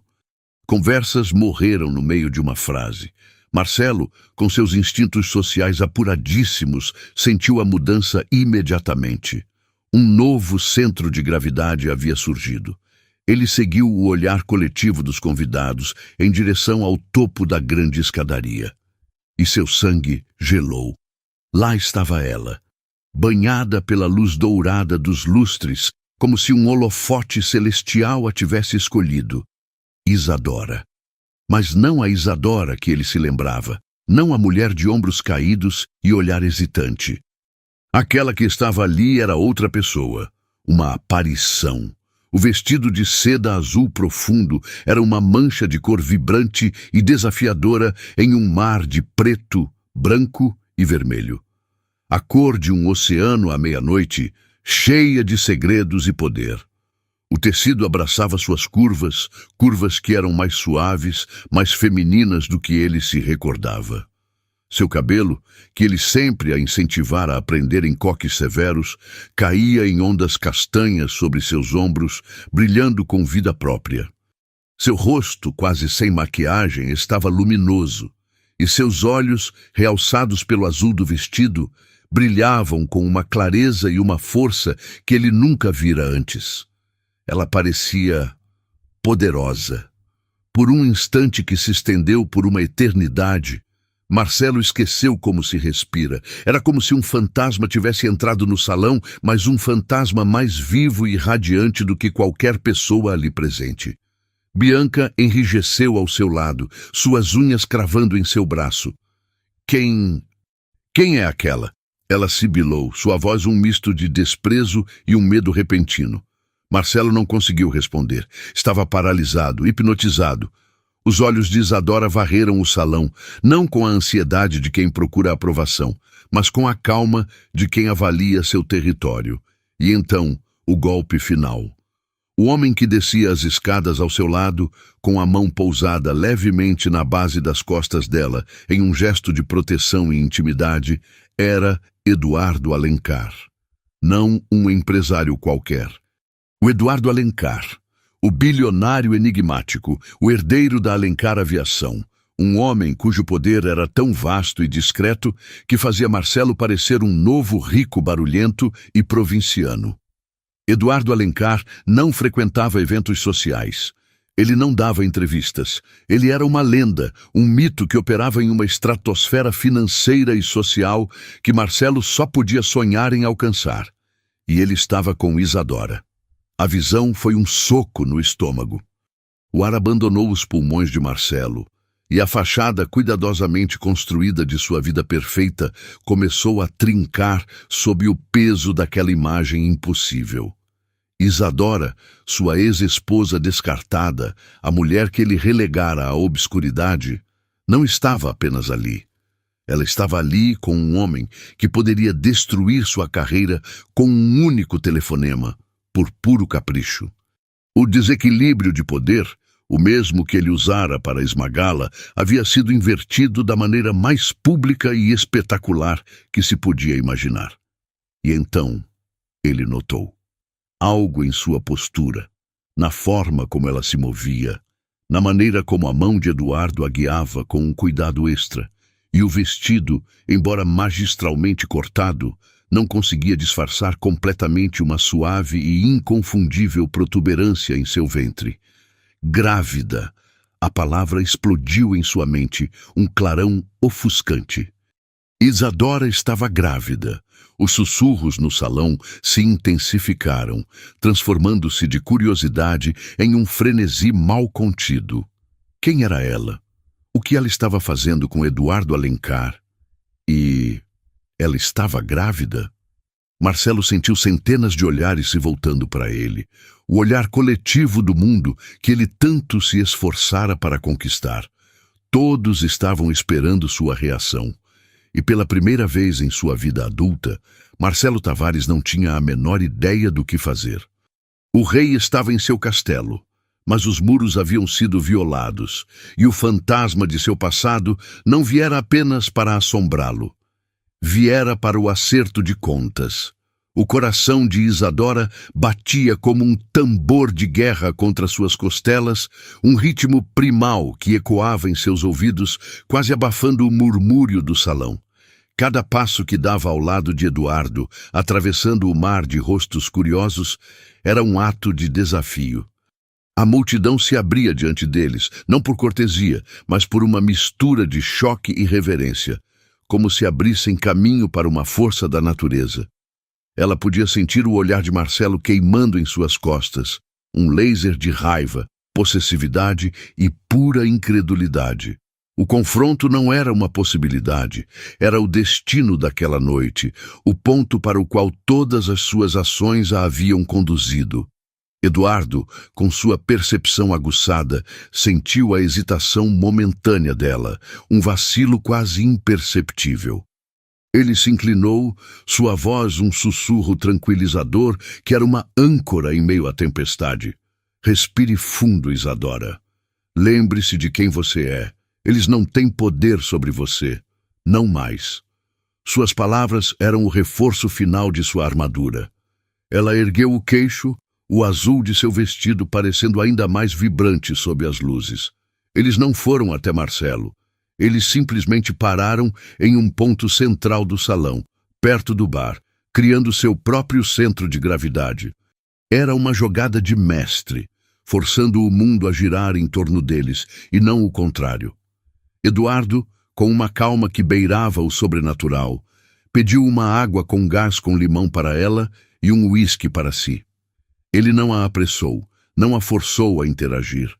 Conversas morreram no meio de uma frase. Marcelo, com seus instintos sociais apuradíssimos, sentiu a mudança imediatamente. Um novo centro de gravidade havia surgido. Ele seguiu o olhar coletivo dos convidados em direção ao topo da grande escadaria. E seu sangue gelou. Lá estava ela, banhada pela luz dourada dos lustres, como se um holofote celestial a tivesse escolhido. Isadora. Mas não a Isadora que ele se lembrava, não a mulher de ombros caídos e olhar hesitante. Aquela que estava ali era outra pessoa, uma aparição. O vestido de seda azul profundo era uma mancha de cor vibrante e desafiadora em um mar de preto, branco e vermelho. A cor de um oceano à meia-noite, cheia de segredos e poder. O tecido abraçava suas curvas, curvas que eram mais suaves, mais femininas do que ele se recordava. Seu cabelo, que ele sempre a incentivara a aprender em coques severos, caía em ondas castanhas sobre seus ombros, brilhando com vida própria. Seu rosto, quase sem maquiagem, estava luminoso, e seus olhos, realçados pelo azul do vestido, brilhavam com uma clareza e uma força que ele nunca vira antes. Ela parecia poderosa. Por um instante que se estendeu por uma eternidade, Marcelo esqueceu como se respira. Era como se um fantasma tivesse entrado no salão, mas um fantasma mais vivo e radiante do que qualquer pessoa ali presente. Bianca enrijeceu ao seu lado, suas unhas cravando em seu braço. Quem é aquela?" Ela sibilou, sua voz um misto de desprezo e um medo repentino. Marcelo não conseguiu responder. Estava paralisado, hipnotizado. Os olhos de Isadora varreram o salão, não com a ansiedade de quem procura aprovação, mas com a calma de quem avalia seu território. E então, o golpe final. O homem que descia as escadas ao seu lado, com a mão pousada levemente na base das costas dela, em um gesto de proteção e intimidade, era Eduardo Alencar. Não um empresário qualquer. O Eduardo Alencar, o bilionário enigmático, o herdeiro da Alencar Aviação, um homem cujo poder era tão vasto e discreto que fazia Marcelo parecer um novo rico barulhento e provinciano. Eduardo Alencar não frequentava eventos sociais. Ele não dava entrevistas. Ele era uma lenda, um mito que operava em uma estratosfera financeira e social que Marcelo só podia sonhar em alcançar. E ele estava com Isadora. A visão foi um soco no estômago. O ar abandonou os pulmões de Marcelo, e a fachada cuidadosamente construída de sua vida perfeita começou a trincar sob o peso daquela imagem impossível. Isadora, sua ex-esposa descartada, a mulher que ele relegara à obscuridade, não estava apenas ali. Ela estava ali com um homem que poderia destruir sua carreira com um único telefonema, por puro capricho. O desequilíbrio de poder, O mesmo que ele usara para esmagá-la havia sido invertido da maneira mais pública e espetacular que se podia imaginar. E então ele notou algo em sua postura, na forma como ela se movia, na maneira como a mão de Eduardo a guiava com um cuidado extra, e o vestido, embora magistralmente cortado, não conseguia disfarçar completamente uma suave e inconfundível protuberância em seu ventre. Grávida. A palavra explodiu em sua mente, um clarão ofuscante. Isadora estava grávida. Os sussurros no salão se intensificaram, transformando-se de curiosidade em um frenesi mal contido. Quem era ela? O que ela estava fazendo com Eduardo Alencar? E ela estava grávida? Marcelo sentiu centenas de olhares se voltando para ele, o olhar coletivo do mundo que ele tanto se esforçara para conquistar. Todos estavam esperando sua reação. E pela primeira vez em sua vida adulta, Marcelo Tavares não tinha a menor ideia do que fazer. O rei estava em seu castelo, mas os muros haviam sido violados, e o fantasma de seu passado não viera apenas para assombrá-lo. Viera para o acerto de contas. O coração de Isadora batia como um tambor de guerra contra suas costelas, um ritmo primal que ecoava em seus ouvidos, quase abafando o murmúrio do salão. Cada passo que dava ao lado de Eduardo, atravessando o mar de rostos curiosos, era um ato de desafio. A multidão se abria diante deles, não por cortesia, mas por uma mistura de choque e reverência, como se abrissem caminho para uma força da natureza. Ela podia sentir o olhar de Marcelo queimando em suas costas, um laser de raiva, possessividade e pura incredulidade. O confronto não era uma possibilidade, era o destino daquela noite, o ponto para o qual todas as suas ações a haviam conduzido. Eduardo, com sua percepção aguçada, sentiu a hesitação momentânea dela, um vacilo quase imperceptível. Ele se inclinou, sua voz um sussurro tranquilizador que era uma âncora em meio à tempestade. Respire fundo, Isadora. Lembre-se de quem você é. Eles não têm poder sobre você. Não mais. Suas palavras eram o reforço final de sua armadura. Ela ergueu o queixo, o azul de seu vestido parecendo ainda mais vibrante sob as luzes. Eles não foram até Marcelo. Eles simplesmente pararam em um ponto central do salão, perto do bar, criando seu próprio centro de gravidade. Era uma jogada de mestre, forçando o mundo a girar em torno deles, e não o contrário. Eduardo, com uma calma que beirava o sobrenatural, pediu uma água com gás com limão para ela e um uísque para si. Ele não a apressou, não a forçou a interagir.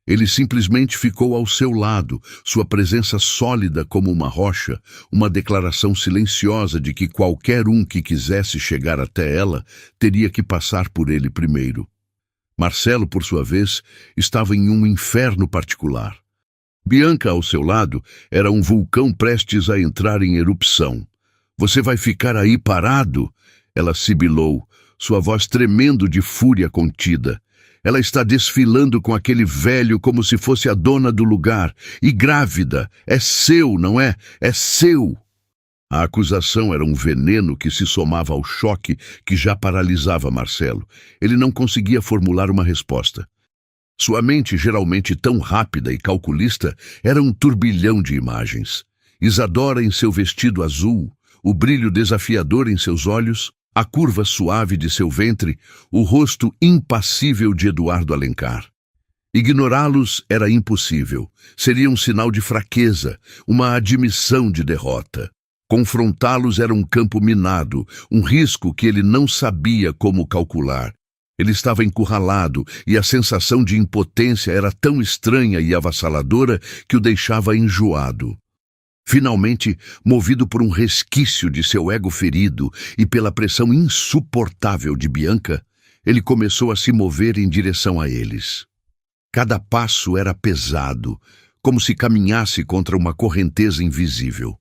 Ele simplesmente ficou ao seu lado, sua presença sólida como uma rocha, uma declaração silenciosa de que qualquer um que quisesse chegar até ela teria que passar por ele primeiro. Marcelo, por sua vez, estava em um inferno particular. Bianca, ao seu lado, era um vulcão prestes a entrar em erupção. "Você vai ficar aí parado?" Ela sibilou, sua voz tremendo de fúria contida. Ela está desfilando com aquele velho como se fosse a dona do lugar. E grávida. É seu, não é? É seu. A acusação era um veneno que se somava ao choque que já paralisava Marcelo. Ele não conseguia formular uma resposta. Sua mente, geralmente tão rápida e calculista, era um turbilhão de imagens. Isadora em seu vestido azul, o brilho desafiador em seus olhos, a curva suave de seu ventre, o rosto impassível de Eduardo Alencar. Ignorá-los era impossível. Seria um sinal de fraqueza, uma admissão de derrota. Confrontá-los era um campo minado, um risco que ele não sabia como calcular. Ele estava encurralado e a sensação de impotência era tão estranha e avassaladora que o deixava enjoado. Finalmente, movido por um resquício de seu ego ferido e pela pressão insuportável de Bianca, ele começou a se mover em direção a eles. Cada passo era pesado, como se caminhasse contra uma correnteza invisível.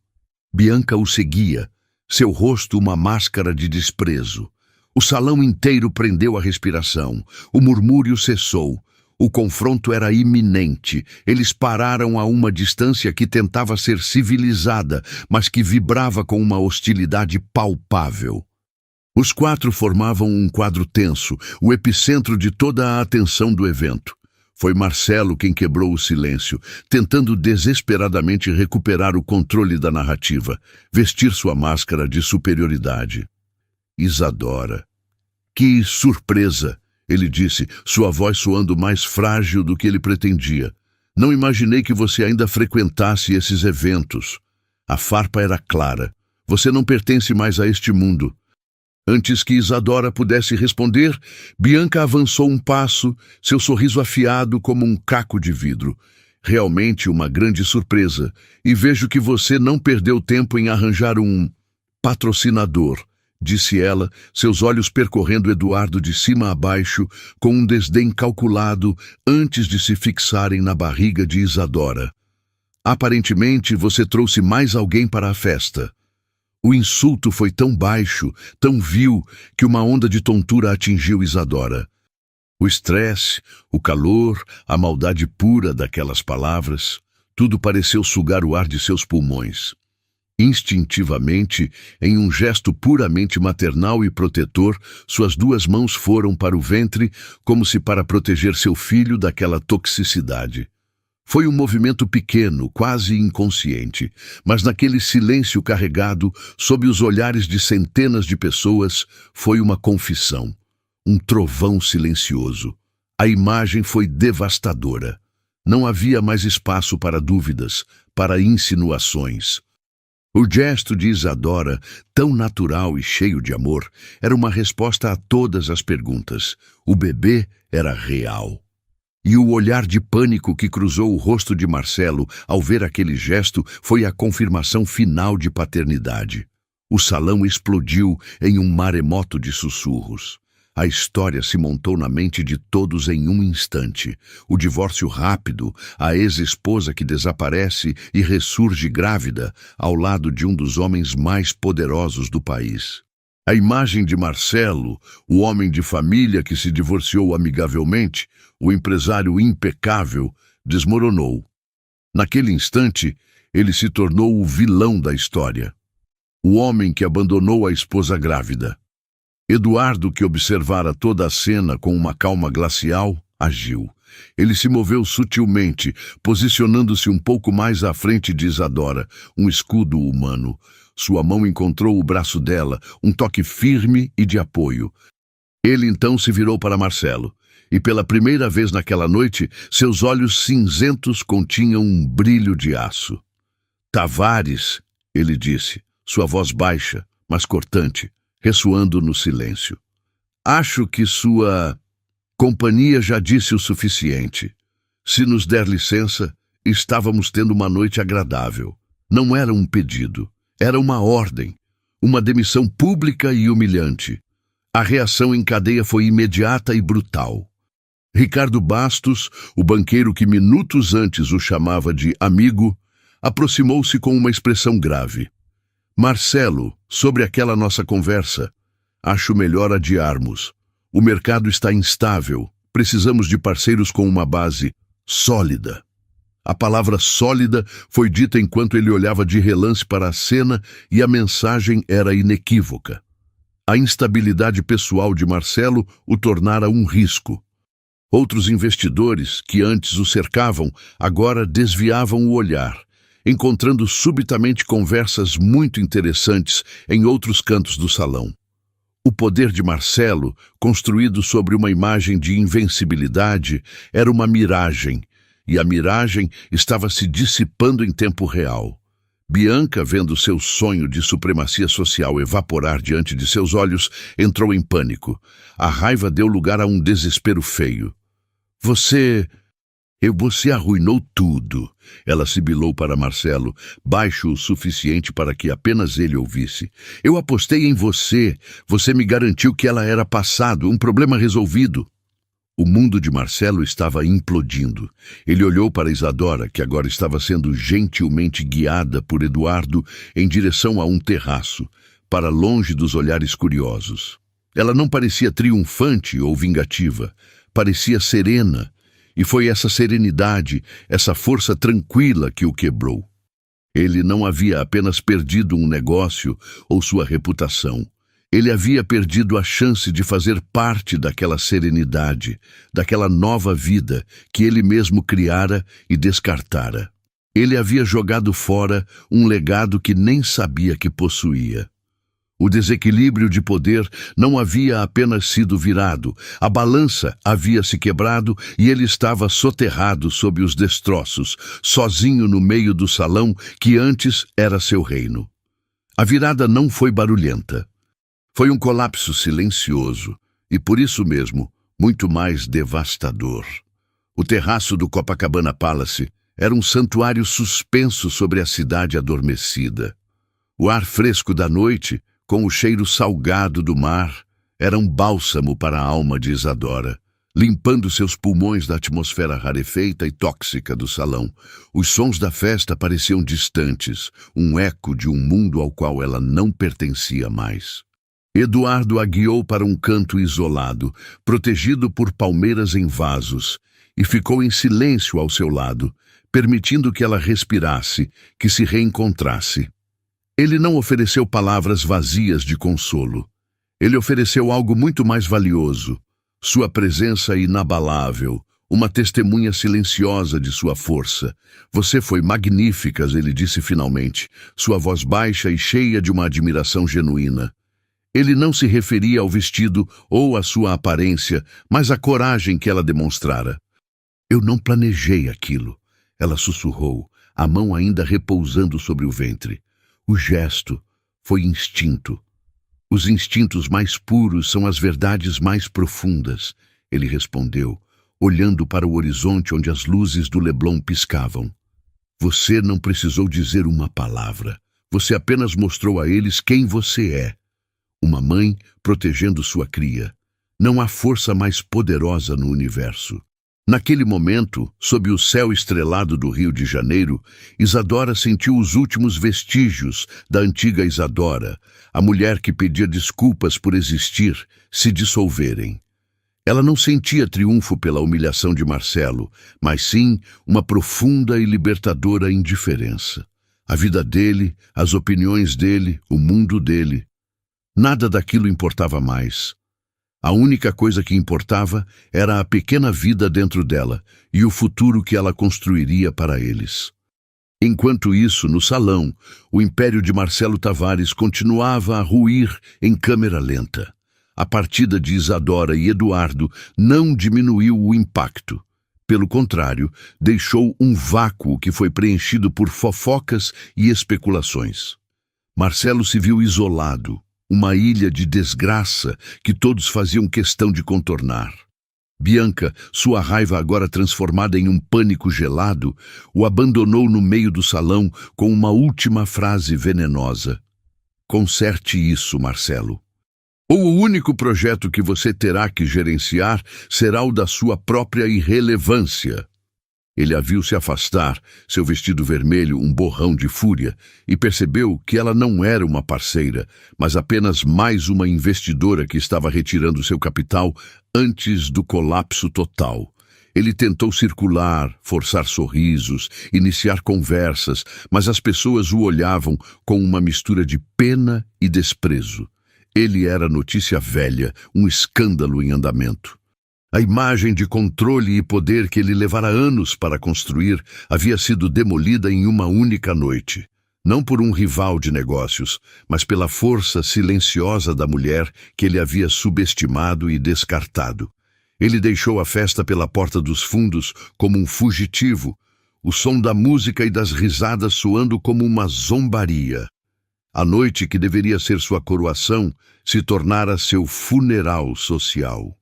Bianca o seguia, seu rosto uma máscara de desprezo. O salão inteiro prendeu a respiração, o murmúrio cessou, O confronto era iminente. Eles pararam a uma distância que tentava ser civilizada, mas que vibrava com uma hostilidade palpável. Os quatro formavam um quadro tenso, o epicentro de toda a atenção do evento. Foi Marcelo quem quebrou o silêncio, tentando desesperadamente recuperar o controle da narrativa, vestir sua máscara de superioridade. Isadora. Que surpresa! Ele disse, sua voz soando mais frágil do que ele pretendia. Não imaginei que você ainda frequentasse esses eventos. A farpa era clara. Você não pertence mais a este mundo. Antes que Isadora pudesse responder, Bianca avançou um passo, seu sorriso afiado como um caco de vidro. Realmente uma grande surpresa, e vejo que você não perdeu tempo em arranjar um patrocinador, disse ela, seus olhos percorrendo Eduardo de cima a baixo, com um desdém calculado antes de se fixarem na barriga de Isadora. Aparentemente você trouxe mais alguém para a festa. O insulto foi tão baixo, tão vil, que uma onda de tontura atingiu Isadora. O estresse, o calor, a maldade pura daquelas palavras, tudo pareceu sugar o ar de seus pulmões. Instintivamente, em um gesto puramente maternal e protetor, suas duas mãos foram para o ventre, como se para proteger seu filho daquela toxicidade. Foi um movimento pequeno, quase inconsciente, mas naquele silêncio carregado, sob os olhares de centenas de pessoas, foi uma confissão, um trovão silencioso. A imagem foi devastadora. Não havia mais espaço para dúvidas, para insinuações. O gesto de Isadora, tão natural e cheio de amor, era uma resposta a todas as perguntas. O bebê era real. E o olhar de pânico que cruzou o rosto de Marcelo ao ver aquele gesto foi a confirmação final de paternidade. O salão explodiu em um maremoto de sussurros. A história se montou na mente de todos em um instante. O divórcio rápido, a ex-esposa que desaparece e ressurge grávida ao lado de um dos homens mais poderosos do país. A imagem de Marcelo, o homem de família que se divorciou amigavelmente, o empresário impecável, desmoronou. Naquele instante, ele se tornou o vilão da história. O homem que abandonou a esposa grávida. Eduardo, que observara toda a cena com uma calma glacial, agiu. Ele se moveu sutilmente, posicionando-se um pouco mais à frente de Isadora, um escudo humano. Sua mão encontrou o braço dela, um toque firme e de apoio. Ele então se virou para Marcelo, e pela primeira vez naquela noite, seus olhos cinzentos continham um brilho de aço. Tavares, ele disse, sua voz baixa, mas cortante, ressoando no silêncio. Acho que sua companhia já disse o suficiente. Se nos der licença, estávamos tendo uma noite agradável. Não era um pedido. Era uma ordem, uma demissão pública e humilhante. A reação em cadeia foi imediata e brutal. Ricardo Bastos, o banqueiro que minutos antes o chamava de amigo, aproximou-se com uma expressão grave. Marcelo, sobre aquela nossa conversa, acho melhor adiarmos. O mercado está instável, precisamos de parceiros com uma base sólida. A palavra sólida foi dita enquanto ele olhava de relance para a cena e a mensagem era inequívoca. A instabilidade pessoal de Marcelo o tornara um risco. Outros investidores, que antes o cercavam, agora desviavam o olhar, encontrando subitamente conversas muito interessantes em outros cantos do salão. O poder de Marcelo, construído sobre uma imagem de invencibilidade, era uma miragem, e a miragem estava se dissipando em tempo real. Bianca, vendo seu sonho de supremacia social evaporar diante de seus olhos, entrou em pânico. A raiva deu lugar a um desespero feio. Você arruinou tudo, ela sibilou para Marcelo, baixo o suficiente para que apenas ele ouvisse. Eu apostei em você, você me garantiu que ela era passado, um problema resolvido. O mundo de Marcelo estava implodindo. Ele olhou para Isadora, que agora estava sendo gentilmente guiada por Eduardo em direção a um terraço, para longe dos olhares curiosos. Ela não parecia triunfante ou vingativa, parecia serena, E foi essa serenidade, essa força tranquila que o quebrou. Ele não havia apenas perdido um negócio ou sua reputação. Ele havia perdido a chance de fazer parte daquela serenidade, daquela nova vida que ele mesmo criara e descartara. Ele havia jogado fora um legado que nem sabia que possuía. O desequilíbrio de poder não havia apenas sido virado, a balança havia se quebrado e ele estava soterrado sob os destroços, sozinho no meio do salão que antes era seu reino. A virada não foi barulhenta. Foi um colapso silencioso e, por isso mesmo, muito mais devastador. O terraço do Copacabana Palace era um santuário suspenso sobre a cidade adormecida. O ar fresco da noite, com o cheiro salgado do mar, era um bálsamo para a alma de Isadora, limpando seus pulmões da atmosfera rarefeita e tóxica do salão. Os sons da festa pareciam distantes, um eco de um mundo ao qual ela não pertencia mais. Eduardo a guiou para um canto isolado, protegido por palmeiras em vasos, e ficou em silêncio ao seu lado, permitindo que ela respirasse, que se reencontrasse. Ele não ofereceu palavras vazias de consolo. Ele ofereceu algo muito mais valioso, sua presença inabalável, uma testemunha silenciosa de sua força. Você foi magnífica, ele disse finalmente, sua voz baixa e cheia de uma admiração genuína. Ele não se referia ao vestido ou à sua aparência, mas à coragem que ela demonstrara. Eu não planejei aquilo, ela sussurrou, a mão ainda repousando sobre o ventre. O gesto foi instinto. Os instintos mais puros são as verdades mais profundas, ele respondeu, olhando para o horizonte onde as luzes do Leblon piscavam. Você não precisou dizer uma palavra. Você apenas mostrou a eles quem você é. Uma mãe protegendo sua cria. Não há força mais poderosa no universo. Naquele momento, sob o céu estrelado do Rio de Janeiro, Isadora sentiu os últimos vestígios da antiga Isadora, a mulher que pedia desculpas por existir, se dissolverem. Ela não sentia triunfo pela humilhação de Marcelo, mas sim uma profunda e libertadora indiferença. A vida dele, as opiniões dele, o mundo dele. Nada daquilo importava mais. A única coisa que importava era a pequena vida dentro dela e o futuro que ela construiria para eles. Enquanto isso, no salão, o império de Marcelo Tavares continuava a ruir em câmera lenta. A partida de Isadora e Eduardo não diminuiu o impacto. Pelo contrário, deixou um vácuo que foi preenchido por fofocas e especulações. Marcelo se viu isolado. Uma ilha de desgraça que todos faziam questão de contornar. Bianca, sua raiva agora transformada em um pânico gelado, o abandonou no meio do salão com uma última frase venenosa. Conserte isso, Marcelo. Ou o único projeto que você terá que gerenciar será o da sua própria irrelevância. Ele a viu se afastar, seu vestido vermelho um borrão de fúria, e percebeu que ela não era uma parceira, mas apenas mais uma investidora que estava retirando seu capital antes do colapso total. Ele tentou circular, forçar sorrisos, iniciar conversas, mas as pessoas o olhavam com uma mistura de pena e desprezo. Ele era notícia velha, um escândalo em andamento. A imagem de controle e poder que ele levara anos para construir havia sido demolida em uma única noite. Não por um rival de negócios, mas pela força silenciosa da mulher que ele havia subestimado e descartado. Ele deixou a festa pela porta dos fundos como um fugitivo, o som da música e das risadas soando como uma zombaria. A noite que deveria ser sua coroação se tornara seu funeral social.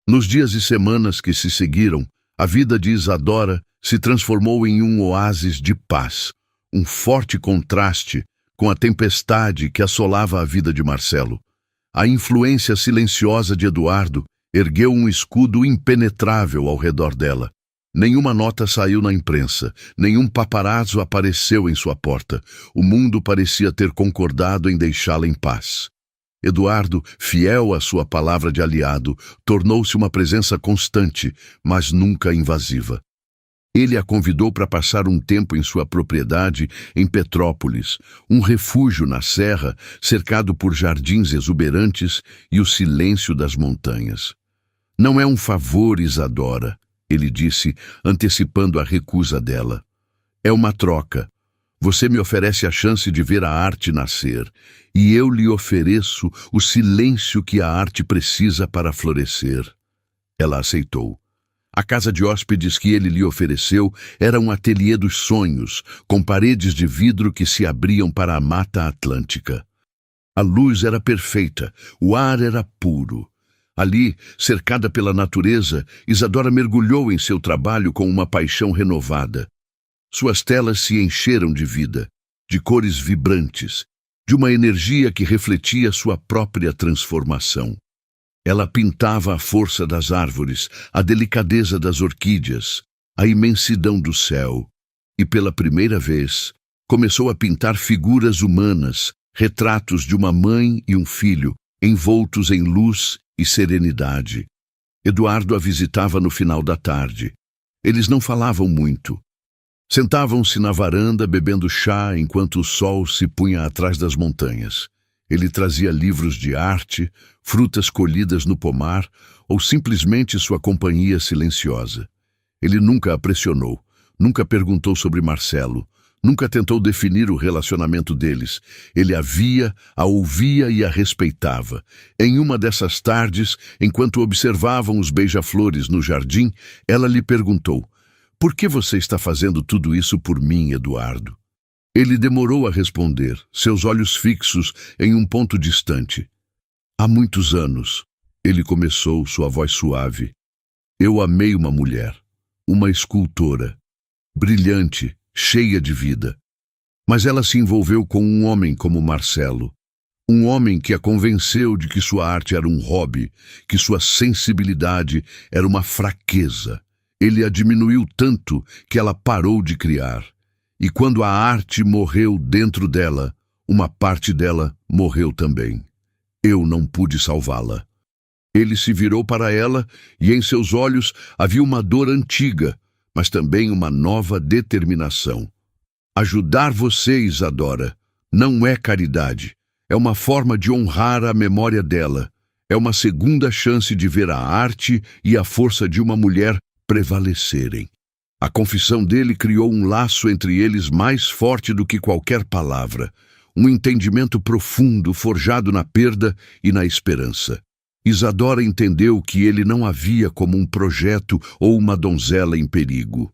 Nos dias e semanas que se seguiram, a vida de Isadora se transformou em um oásis de paz, um forte contraste com a tempestade que assolava a vida de Marcelo. A influência silenciosa de Eduardo ergueu um escudo impenetrável ao redor dela. Nenhuma nota saiu na imprensa, nenhum paparazzo apareceu em sua porta. O mundo parecia ter concordado em deixá-la em paz. Eduardo, fiel à sua palavra de aliado, tornou-se uma presença constante, mas nunca invasiva. Ele a convidou para passar um tempo em sua propriedade em Petrópolis, um refúgio na serra, cercado por jardins exuberantes e o silêncio das montanhas. Não é um favor, Isadora, ele disse, antecipando a recusa dela. É uma troca. Você me oferece a chance de ver a arte nascer, e eu lhe ofereço o silêncio que a arte precisa para florescer. Ela aceitou. A casa de hóspedes que ele lhe ofereceu era um ateliê dos sonhos, com paredes de vidro que se abriam para a Mata Atlântica. A luz era perfeita, o ar era puro. Ali, cercada pela natureza, Isadora mergulhou em seu trabalho com uma paixão renovada. Suas telas se encheram de vida, de cores vibrantes, de uma energia que refletia sua própria transformação. Ela pintava a força das árvores, a delicadeza das orquídeas, a imensidão do céu. E pela primeira vez, começou a pintar figuras humanas, retratos de uma mãe e um filho, envoltos em luz e serenidade. Eduardo a visitava no final da tarde. Eles não falavam muito. Sentavam-se na varanda bebendo chá enquanto o sol se punha atrás das montanhas. Ele trazia livros de arte, frutas colhidas no pomar ou simplesmente sua companhia silenciosa. Ele nunca a pressionou, nunca perguntou sobre Marcelo, nunca tentou definir o relacionamento deles. Ele a via, a ouvia e a respeitava. Em uma dessas tardes, enquanto observavam os beija-flores no jardim, ela lhe perguntou: "Por que você está fazendo tudo isso por mim, Eduardo?" Ele demorou a responder, seus olhos fixos em um ponto distante. "Há muitos anos", ele começou, sua voz suave. "Eu amei uma mulher, uma escultora, brilhante, cheia de vida. Mas ela se envolveu com um homem como Marcelo. Um homem que a convenceu de que sua arte era um hobby, que sua sensibilidade era uma fraqueza. Ele a diminuiu tanto que ela parou de criar. E quando a arte morreu dentro dela, uma parte dela morreu também. Eu não pude salvá-la." Ele se virou para ela e em seus olhos havia uma dor antiga, mas também uma nova determinação. "Ajudar você, Isadora, não é caridade. É uma forma de honrar a memória dela. É uma segunda chance de ver a arte e a força de uma mulher prevalecerem." A confissão dele criou um laço entre eles mais forte do que qualquer palavra, um entendimento profundo forjado na perda e na esperança. Isadora entendeu que ele não a via como um projeto ou uma donzela em perigo.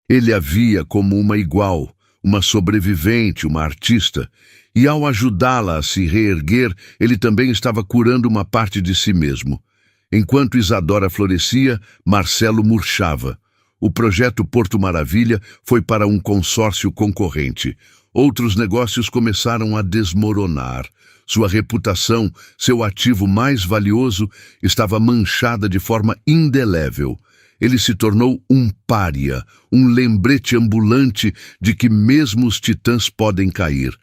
Ele a via como uma igual, uma sobrevivente, uma artista, e ao ajudá-la a se reerguer, ele também estava curando uma parte de si mesmo. Enquanto Isadora florescia, Marcelo murchava. O projeto Porto Maravilha foi para um consórcio concorrente. Outros negócios começaram a desmoronar. Sua reputação, seu ativo mais valioso, estava manchada de forma indelével. Ele se tornou um pária, um lembrete ambulante de que mesmo os titãs podem cair.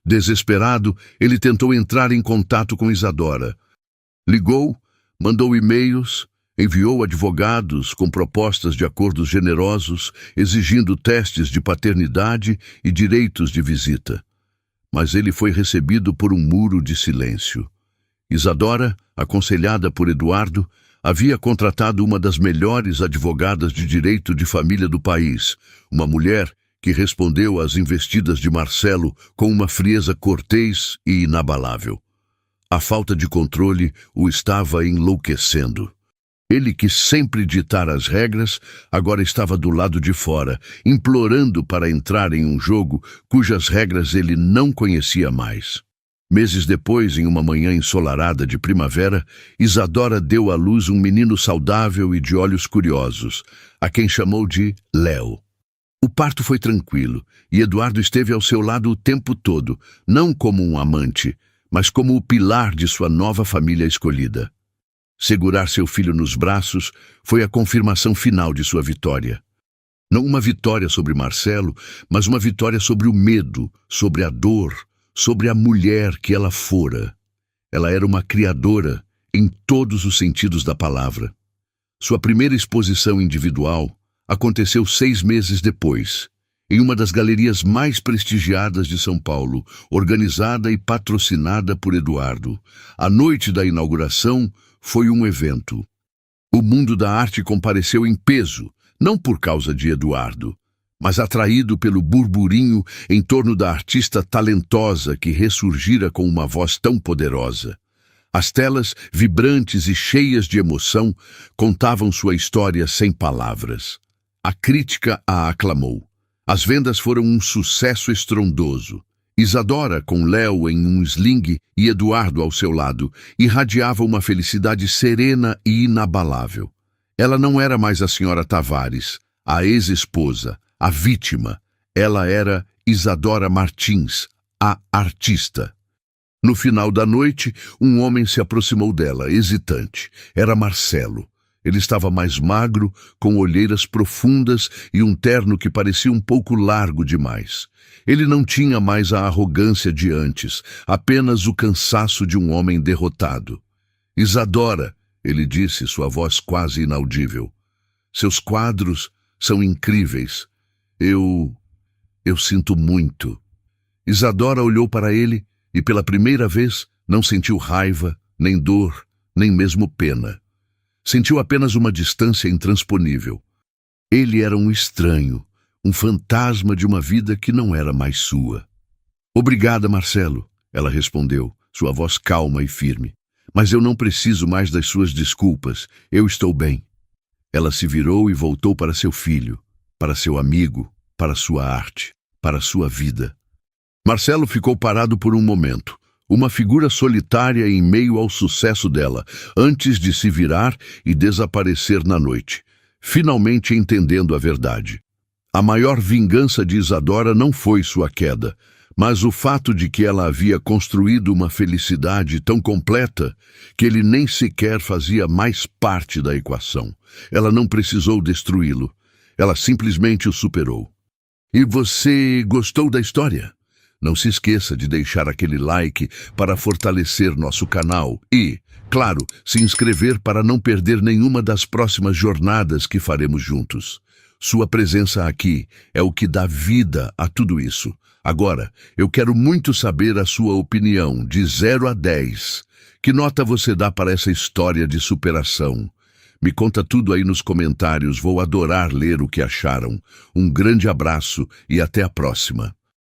Desesperado, ele tentou entrar em contato com Isadora. Ligou, mandou e-mails, enviou advogados com propostas de acordos generosos, exigindo testes de paternidade e direitos de visita. Mas ele foi recebido por um muro de silêncio. Isadora, aconselhada por Eduardo, havia contratado uma das melhores advogadas de direito de família do país, uma mulher que respondeu às investidas de Marcelo com uma frieza cortês e inabalável. A falta de controle o estava enlouquecendo. Ele, que sempre ditara as regras, agora estava do lado de fora, implorando para entrar em um jogo cujas regras ele não conhecia mais. Meses depois, em uma manhã ensolarada de primavera, Isadora deu à luz um menino saudável e de olhos curiosos, a quem chamou de Léo. O parto foi tranquilo, e Eduardo esteve ao seu lado o tempo todo, não como um amante, mas como o pilar de sua nova família escolhida. Segurar seu filho nos braços foi a confirmação final de sua vitória. Não uma vitória sobre Marcelo, mas uma vitória sobre o medo, sobre a dor, sobre a mulher que ela fora. Ela era uma criadora em todos os sentidos da palavra. Sua primeira exposição individual aconteceu 6 meses depois, em uma das galerias mais prestigiadas de São Paulo, organizada e patrocinada por Eduardo. A noite da inauguração foi um evento. O mundo da arte compareceu em peso, não por causa de Eduardo, mas atraído pelo burburinho em torno da artista talentosa que ressurgira com uma voz tão poderosa. As telas, vibrantes e cheias de emoção, contavam sua história sem palavras. A crítica a aclamou. As vendas foram um sucesso estrondoso. Isadora, com Léo em um sling e Eduardo ao seu lado, irradiava uma felicidade serena e inabalável. Ela não era mais a senhora Tavares, a ex-esposa, a vítima. Ela era Isadora Martins, a artista. No final da noite, um homem se aproximou dela, hesitante. Era Marcelo. Ele estava mais magro, com olheiras profundas e um terno que parecia um pouco largo demais. Ele não tinha mais a arrogância de antes, apenas o cansaço de um homem derrotado. Isadora, ele disse, sua voz quase inaudível. Seus quadros são incríveis. Eu sinto muito. Isadora olhou para ele e pela primeira vez não sentiu raiva, nem dor, nem mesmo pena. Sentiu apenas uma distância intransponível. Ele era um estranho, um fantasma de uma vida que não era mais sua. Obrigada, Marcelo, ela respondeu, sua voz calma e firme. Mas eu não preciso mais das suas desculpas. Eu estou bem. Ela se virou e voltou para seu filho, para seu amigo, para sua arte, para sua vida. Marcelo ficou parado por um momento, uma figura solitária em meio ao sucesso dela, antes de se virar e desaparecer na noite, finalmente entendendo a verdade. A maior vingança de Isadora não foi sua queda, mas o fato de que ela havia construído uma felicidade tão completa que ele nem sequer fazia mais parte da equação. Ela não precisou destruí-lo, ela simplesmente o superou. E você gostou da história? Não se esqueça de deixar aquele like para fortalecer nosso canal e, claro, se inscrever para não perder nenhuma das próximas jornadas que faremos juntos. Sua presença aqui é o que dá vida a tudo isso. Agora, eu quero muito saber a sua opinião, de 0 a 10. Que nota você dá para essa história de superação? Me conta tudo aí nos comentários, vou adorar ler o que acharam. Um grande abraço e até a próxima.